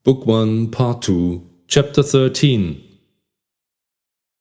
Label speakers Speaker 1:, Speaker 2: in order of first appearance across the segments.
Speaker 1: Book 1, Part 2, Chapter 13.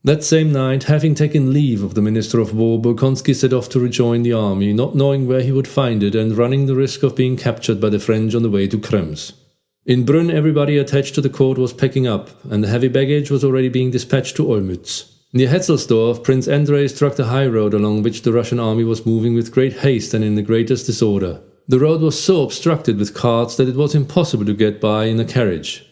Speaker 1: That same night, having taken leave of the Minister of War, Bolkonsky set off to rejoin the army, not knowing where he would find it and running the risk of being captured by the French on the way to Krems. In Brünn, everybody attached to the court was packing up, and the heavy baggage was already being dispatched to Olmütz. Near Hetzelsdorf, Prince Andrei struck the high road along which the Russian army was moving with great haste and in the greatest disorder. The road was so obstructed with carts that it was impossible to get by in a carriage.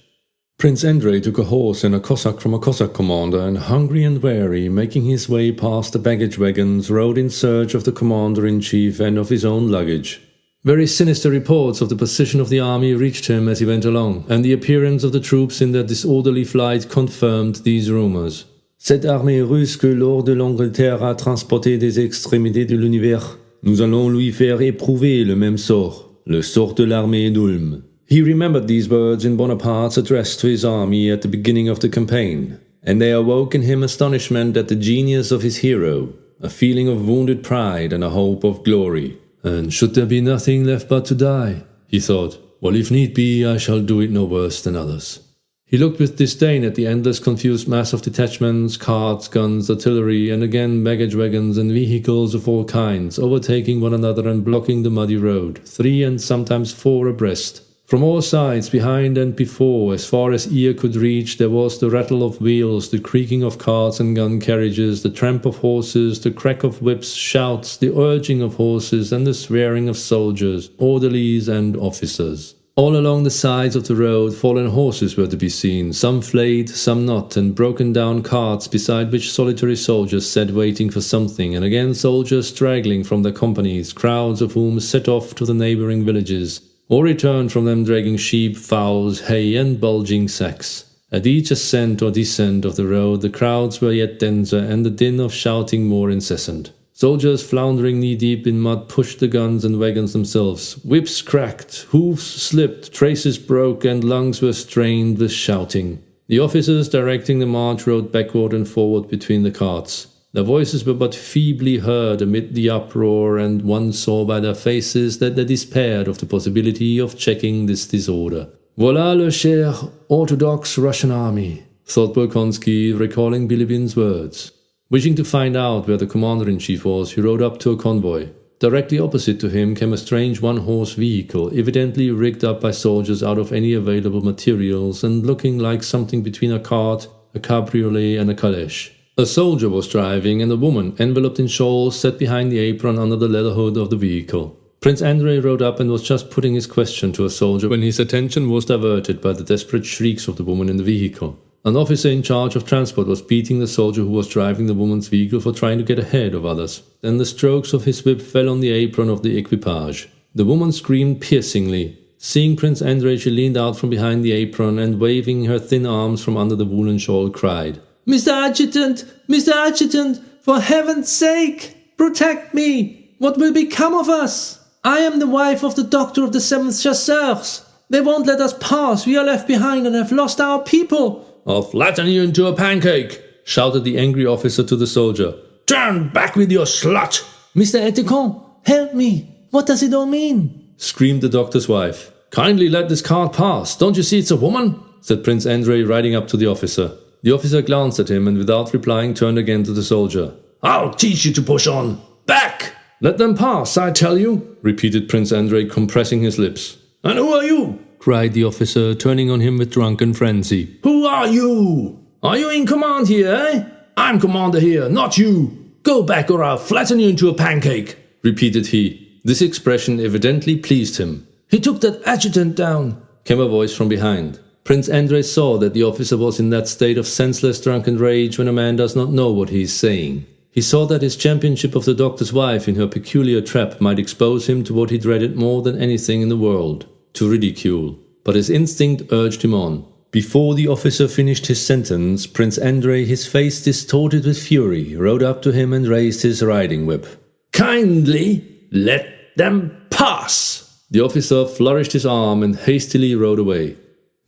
Speaker 1: Prince Andrei took a horse and a Cossack from a Cossack commander, and hungry and weary, making his way past the baggage wagons, rode in search of the commander-in-chief and of his own luggage. Very sinister reports of the position of the army reached him as he went along, and the appearance of the troops in their disorderly flight confirmed these rumors. Cette armée russe que lors de l'Angleterre a transporté des extrémités de l'univers, nous allons lui faire éprouver le même sort, le sort de l'armée d'Ulm. He remembered these words in Bonaparte's address to his army at the beginning of the campaign, and they awoke in him astonishment at the genius of his hero, a feeling of wounded pride and a hope of glory. And should there be nothing left but to die, he thought, well, if need be, I shall do it no worse than others. He looked with disdain at the endless confused mass of detachments, carts, guns, artillery, and again baggage wagons and vehicles of all kinds, overtaking one another and blocking the muddy road, 3 and sometimes 4 abreast. From all sides, behind and before, as far as ear could reach, there was the rattle of wheels, the creaking of carts and gun carriages, the tramp of horses, the crack of whips, shouts, the urging of horses, and the swearing of soldiers, orderlies and officers. All along the sides of the road, fallen horses were to be seen, some flayed, some not, and broken down carts beside which solitary soldiers sat waiting for something, and again soldiers straggling from their companies, crowds of whom set off to the neighbouring villages, or returned from them dragging sheep, fowls, hay, and bulging sacks. At each ascent or descent of the road, the crowds were yet denser, and the din of shouting more incessant. Soldiers floundering knee-deep in mud pushed the guns and wagons themselves. Whips cracked, hoofs slipped, traces broke, and lungs were strained with shouting. The officers directing the march rode backward and forward between the carts. Their voices were but feebly heard amid the uproar, and one saw by their faces that they despaired of the possibility of checking this disorder. Voilà le cher Orthodox Russian army, thought Bolkonsky, recalling Bilibin's words. Wishing to find out where the commander-in-chief was, he rode up to a convoy. Directly opposite to him came a strange one-horse vehicle, evidently rigged up by soldiers out of any available materials and looking like something between a cart, a cabriolet and a calèche. A soldier was driving, and a woman, enveloped in shawls, sat behind the apron under the leather hood of the vehicle. Prince Andrei rode up and was just putting his question to a soldier when his attention was diverted by the desperate shrieks of the woman in the vehicle. An officer in charge of transport was beating the soldier who was driving the woman's vehicle for trying to get ahead of others. Then the strokes of his whip fell on the apron of the equipage. The woman screamed piercingly. Seeing Prince Andrei, she leaned out from behind the apron and, waving her thin arms from under the woolen shawl, cried, Mr. Adjutant! Mr. Adjutant! For heaven's sake! Protect me! What will become of us? I am the wife of the doctor of the 7th Chasseurs. They won't let us pass. We are left behind and have lost our people. I'll flatten you into a pancake, shouted the angry officer to the soldier. Turn back with your slut! Mr. Etikon, help me! What does it all mean? Screamed the doctor's wife. Kindly let this cart pass. Don't you see it's a woman? Said Prince Andrei, riding up to the officer. The officer glanced at him and without replying turned again to the soldier. I'll teach you to push on. Back! Let them pass, I tell you, repeated Prince Andrei, compressing his lips. And who are you? Cried the officer, turning on him with drunken frenzy. Who are you? Are you in command here, eh? I'm commander here, not you. Go back or I'll flatten you into a pancake, repeated he. This expression evidently pleased him. He took that adjutant down, came a voice from behind. Prince Andrei saw that the officer was in that state of senseless drunken rage when a man does not know what he is saying. He saw that his championship of the doctor's wife in her peculiar trap might expose him to what he dreaded more than anything in the world. To ridicule, but his instinct urged him on. Before the officer finished his sentence, Prince Andrei, his face distorted with fury, rode up to him and raised his riding whip. Kindly let them pass! The officer flourished his arm and hastily rode away.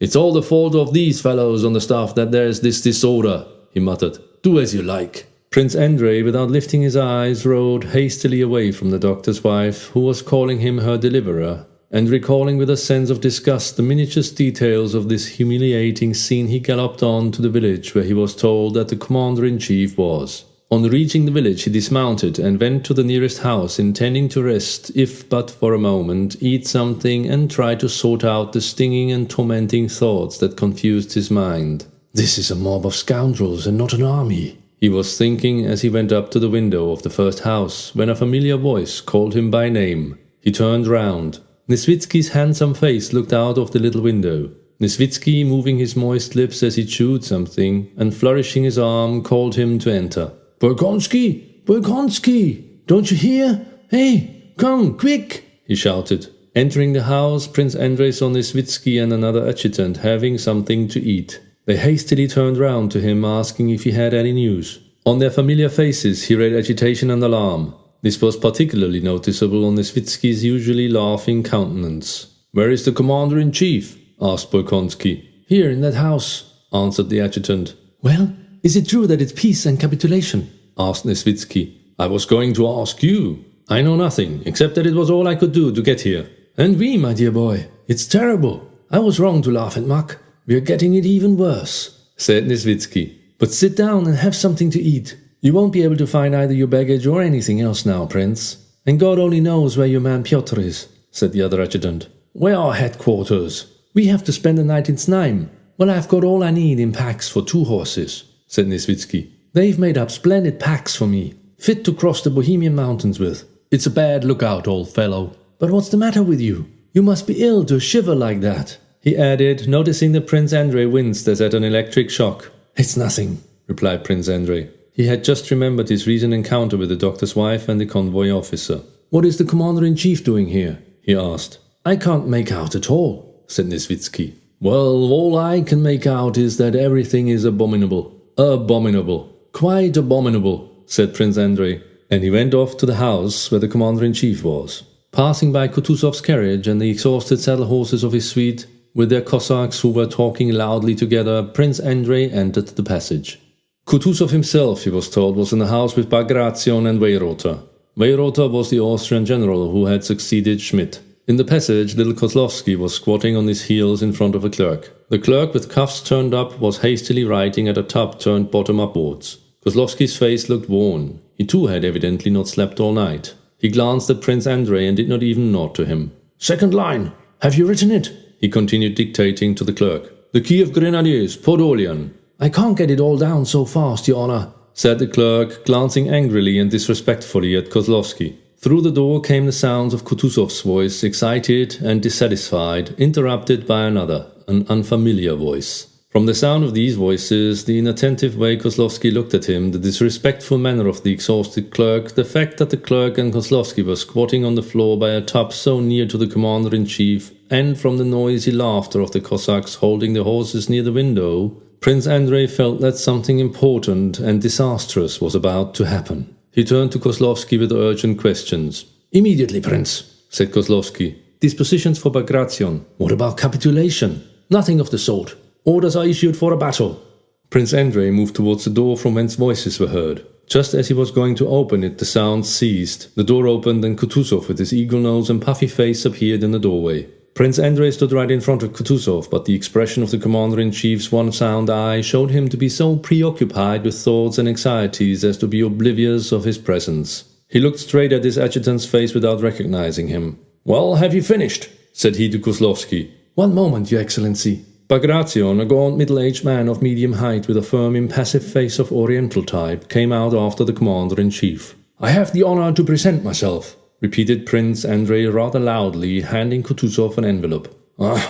Speaker 1: It's all the fault of these fellows on the staff that there's this disorder, he muttered. Do as you like. Prince Andrei, without lifting his eyes, rode hastily away from the doctor's wife, who was calling him her deliverer, and recalling with a sense of disgust the minutious details of this humiliating scene, he galloped on to the village where he was told that the commander-in-chief was. On reaching the village, he dismounted and went to the nearest house, intending to rest, if but for a moment, eat something, and try to sort out the stinging and tormenting thoughts that confused his mind. "This is a mob of scoundrels and not an army," he was thinking as he went up to the window of the first house, when a familiar voice called him by name. He turned round. Nesvitsky's handsome face looked out of the little window. Nesvitsky, moving his moist lips as he chewed something, and flourishing his arm, called him to enter. "Bolkonsky! Bolkonsky! Don't you hear? Hey, come, quick!" he shouted. Entering the house, Prince Andrei saw Nesvitsky and another adjutant having something to eat. They hastily turned round to him, asking if he had any news. On their familiar faces he read agitation and alarm. This was particularly noticeable on Nesvitsky's usually laughing countenance. "Where is the commander-in-chief?" asked Bolkonsky. "Here, in that house," answered the adjutant. "Well, is it true that it's peace and capitulation?" asked Nesvitsky. "I was going to ask you. I know nothing, except that it was all I could do to get here." "And we, my dear boy, it's terrible. I was wrong to laugh and mock. We're getting it even worse," said Nesvitsky. "But sit down and have something to eat. You won't be able to find either your baggage or anything else now, Prince. And God only knows where your man Pyotr is," said the other adjutant. "Where are headquarters? We have to spend the night in Znaim. Well, I've got all I need in packs for 2 horses, said Nesvitsky. "They've made up splendid packs for me, fit to cross the Bohemian mountains with. It's a bad lookout, old fellow. But what's the matter with you? You must be ill to shiver like that," he added, noticing that Prince Andrei winced as at an electric shock. "It's nothing," replied Prince Andrei. He had just remembered his recent encounter with the doctor's wife and the convoy officer. "What is the commander-in-chief doing here?" he asked. "I can't make out at all," said Nesvitsky. "Well, all I can make out is that everything is abominable. Abominable. Quite abominable," said Prince Andrei, and he went off to the house where the commander-in-chief was. Passing by Kutuzov's carriage and the exhausted saddle horses of his suite, with their Cossacks who were talking loudly together, Prince Andrei entered the passage. Kutuzov himself, he was told, was in the house with Bagration and Weyrother. Weyrother was the Austrian general who had succeeded Schmidt. In the passage, little Kozlovsky was squatting on his heels in front of a clerk. The clerk, with cuffs turned up, was hastily writing at a tub turned bottom upwards. Kozlovsky's face looked worn. He too had evidently not slept all night. He glanced at Prince Andrei and did not even nod to him. "Second line. Have you written it?" he continued, dictating to the clerk. "The Kiev Grenadiers, Podolian." "I can't get it all down so fast, Your Honor," said the clerk, glancing angrily and disrespectfully at Kozlovsky. Through the door came the sounds of Kutuzov's voice, excited and dissatisfied, interrupted by another, an unfamiliar voice. From the sound of these voices, the inattentive way Kozlovsky looked at him, the disrespectful manner of the exhausted clerk, the fact that the clerk and Kozlovsky were squatting on the floor by a tub so near to the commander-in-chief, and from the noisy laughter of the Cossacks holding the horses near the window, Prince Andrei felt that something important and disastrous was about to happen. He turned to Kozlovsky with urgent questions. "Immediately, Prince," said Kozlovsky. "Dispositions for Bagration. What about capitulation?" "Nothing of the sort. Orders are issued for a battle." Prince Andrei moved towards the door from whence voices were heard. Just as he was going to open it, the sound ceased. The door opened and Kutuzov, with his eagle nose and puffy face, appeared in the doorway. Prince Andrei stood right in front of Kutuzov, but the expression of the commander-in-chief's one sound eye showed him to be so preoccupied with thoughts and anxieties as to be oblivious of his presence. He looked straight at his adjutant's face without recognizing him. "Well, have you finished?" said he to Kozlovsky. "One moment, Your Excellency." Bagration, a gaunt middle-aged man of medium height with a firm, impassive face of Oriental type, came out after the commander-in-chief. "I have the honor to present myself," repeated Prince Andrei rather loudly, handing Kutuzov an envelope.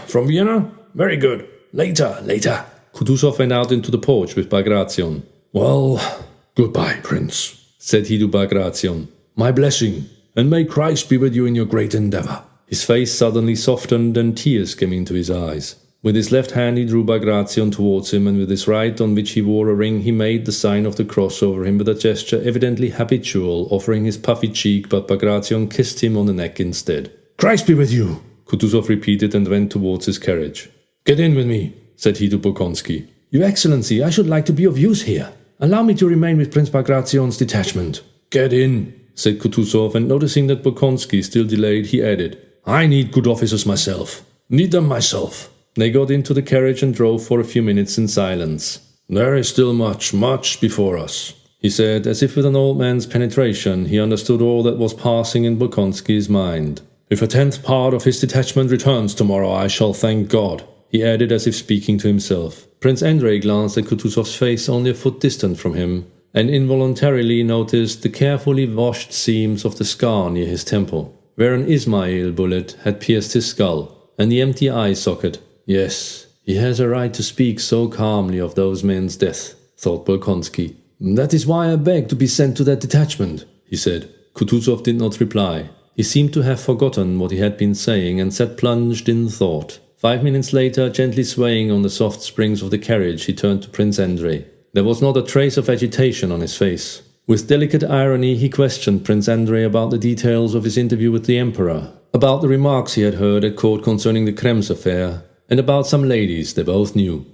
Speaker 1: "From Vienna? Very good. Later. Kutuzov went out into the porch with Bagration. "Well, goodbye, Prince," said he to Bagration. "My blessing, and may Christ be with you in your great endeavor." His face suddenly softened and tears came into his eyes. With his left hand he drew Bagration towards him, and with his right, on which he wore a ring, he made the sign of the cross over him with a gesture evidently habitual, offering his puffy cheek, but Bagration kissed him on the neck instead. "Christ be with you," Kutuzov repeated and went towards his carriage. "Get in with me," said he to Bolkonsky. "Your Excellency, I should like to be of use here. Allow me to remain with Prince Bagration's detachment." "Get in," said Kutuzov, and noticing that Bolkonsky still delayed, he added, I need good officers myself. Need them myself. They got into the carriage and drove for a few minutes in silence. There is still much, much before us, he said, as if with an old man's penetration he understood all that was passing in Bolkonsky's mind. If a 10th part of his detachment returns tomorrow, I shall thank God, he added as if speaking to himself. Prince Andrei glanced at Kutuzov's face only a foot distant from him, and involuntarily noticed the carefully washed seams of the scar near his temple, where an Ismail bullet had pierced his skull, and the empty eye socket. Yes, he has a right to speak so calmly of those men's death, thought Bolkonsky. That is why I beg to be sent to that detachment, he said. Kutuzov did not reply. He seemed to have forgotten what he had been saying and sat plunged in thought. 5 minutes later, gently swaying on the soft springs of the carriage, he turned to Prince Andrei. There was not a trace of agitation on his face. With delicate irony, he questioned Prince Andrei about the details of his interview with the Emperor, about the remarks he had heard at court concerning the Krems affair, and about some ladies they both knew.